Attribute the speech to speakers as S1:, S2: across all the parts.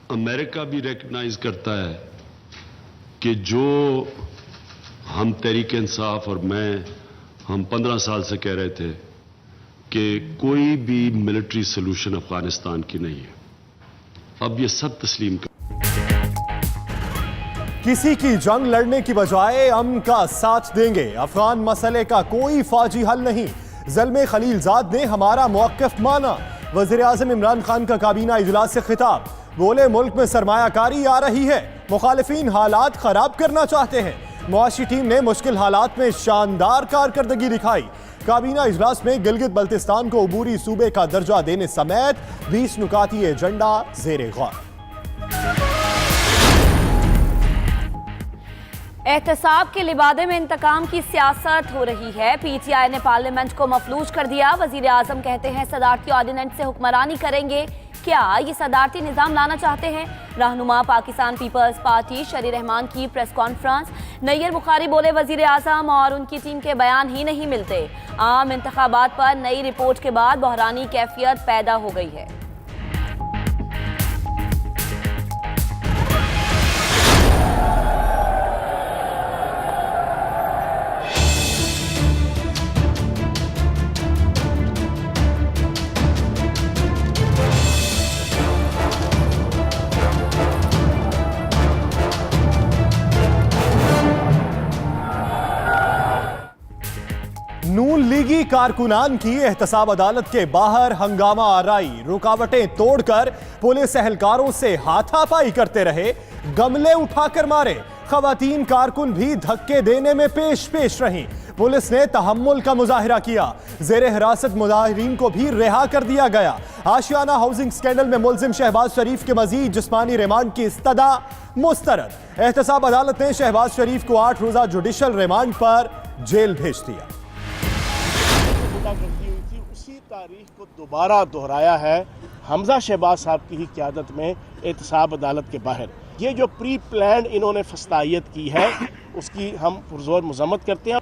S1: America भी recognise करता है कि जो हम तहरीक इंसाफ और हम 15 साल से कह रहे थे कि कोई भी मिलिट्री सोल्यूशन अफगानिस्तान की नहीं है, अब ये सब तस्लीम कर।
S2: किसी की जंग लड़ने की बजाय अमन का साथ देंगे। अफगान मसले का कोई फौजी हल नहीं। ज़ल्मे खलीलजाद ने हमारा मौक़िफ़ माना। वज़ीर आज़म इमरान खान का काबीना इजलास से खिताब, बोले मुल्क में सरमायाकारी आ रही है, मुखालिफिन हालात खराब करना चाहते हैं। मुआशी टीम ने मुश्किल हालात में शानदार कारकर्दगी दिखाई। काबीना इजलास में गिलगित बल्तिस्तान को अबूरी सूबे का दर्जा देने समेत 20 नुकाती एजेंडा ज़ेरे गौर।
S3: एहतसाब के लिबादे में इंतकाम की सियासत हो रही है। पीटीआई ने पार्लियामेंट को मफलूज कर दिया। वजीर आजम कहते हैं सदारती ऑर्डिनेंस से हुक्मरानी करेंगे। क्या ये सदारती निज़ाम लाना चाहते हैं? रहनुमा पाकिस्तान पीपल्स पार्टी शरी रहमान की प्रेस कॉन्फ्रेंस। नैयर बुखारी बोले वजीर आजम और उनकी टीम के बयान ही नहीं मिलते। आम इंतखाबात पर नई रिपोर्ट के बाद बहरानी कैफियत पैदा हो गई है।
S2: नून लीगी कारकुनान की एहतसाब अदालत के बाहर हंगामा आराई। रुकावटें तोड़कर पुलिस एहलकारों से हाथापाई करते रहे, गमले उठाकर मारे। खवातीन कारकुन भी धक्के देने में पेश रहीं। पुलिस ने तहम्मुल का मुजाहिरा किया। जेरे हिरासत मुजाहिरीन को भी रिहा कर दिया गया। आशियाना हाउसिंग स्कैंडल में मुलजिम शहबाज शरीफ के मजीद जिस्मानी रिमांड की इस्तदा मुस्तरद। एहतसाब अदालत ने शहबाज शरीफ को 8 रोजा जुडिशल रिमांड पर जेल भेज दिया।
S4: करती हुई थी उसी तारीख को दोबारा दोहराया है हमजा शहबाज साहब की ही क़यादत में एहतसाब अदालत के बाहर। ये जो प्री प्लान इन्होंने फस्तायत की है उसकी हम पुरजोर मजम्मत करते हैं।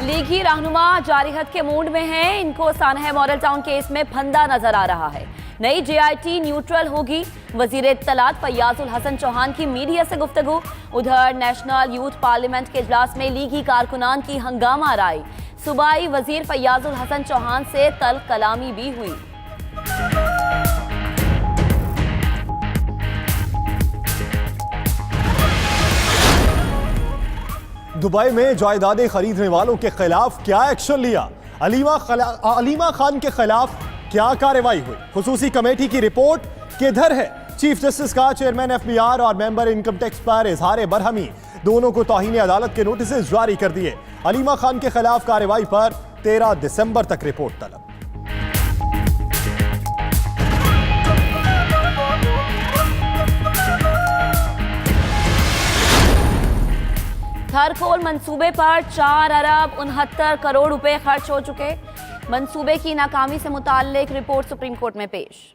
S3: लीगी रहनुमा जारिहत के मूड में हैं। इनको सानह मॉडल टाउन केस में फंदा नजर आ रहा है। नई JIT न्यूट्रल होगी। वजीर इत्तलात फैयाजुल हसन चौहान की मीडिया से गुफ्तगू। उधर नेशनल यूथ पार्लियामेंट के इजलास में लीगी कारकुनान की हंगामा राय। सूबाई वजीर फैयाजुल हसन चौहान से तल्ख कलामी भी हुई।
S2: दुबई में जायदादें खरीदने वालों के खिलाफ क्या एक्शन लिया? अलीमा खान के खिलाफ क्या कार्रवाई हुई? खुसूसी कमेटी की रिपोर्ट किधर है? चीफ जस्टिस का चेयरमैन FBI और मेंबर इनकम टैक्स पर इजहार बरहमी। दोनों को तौहीन अदालत के नोटिस जारी कर दिए। अलीमा खान के खिलाफ कार्रवाई पर 13 दिसंबर तक रिपोर्ट तलब।
S3: थरकोल मंसूबे पर 4 अरब 69 करोड़ रुपए खर्च हो चुके। मंसूबे की नाकामी से मुताल्लिक रिपोर्ट सुप्रीम कोर्ट में पेश।